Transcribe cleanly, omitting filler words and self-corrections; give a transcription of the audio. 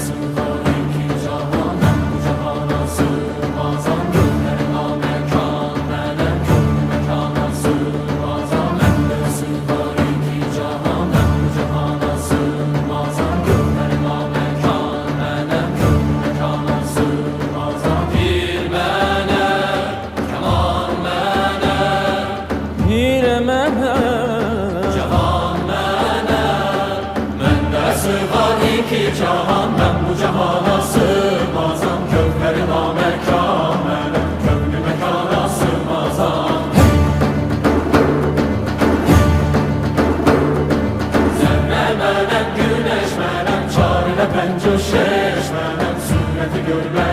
sığar iki cahan, ben bu cahana sığmazam. Gönlüme mekan, melek gönlü mekana sığmazam. Bende sığar iki cahan, ben bu cahana sığmazam. Gönlüme mekan, melek gönlü mekana sığmazam. Bir melek, keman melek, Pire melek, cahan melek. Bende sığar iki cahan, ben bu cahana sığmazam. Gönlüme mekan, melek gönlü mekana sığmazam. Zerre melek, güneş melek, çarine pencü şeş melek, sureti görmek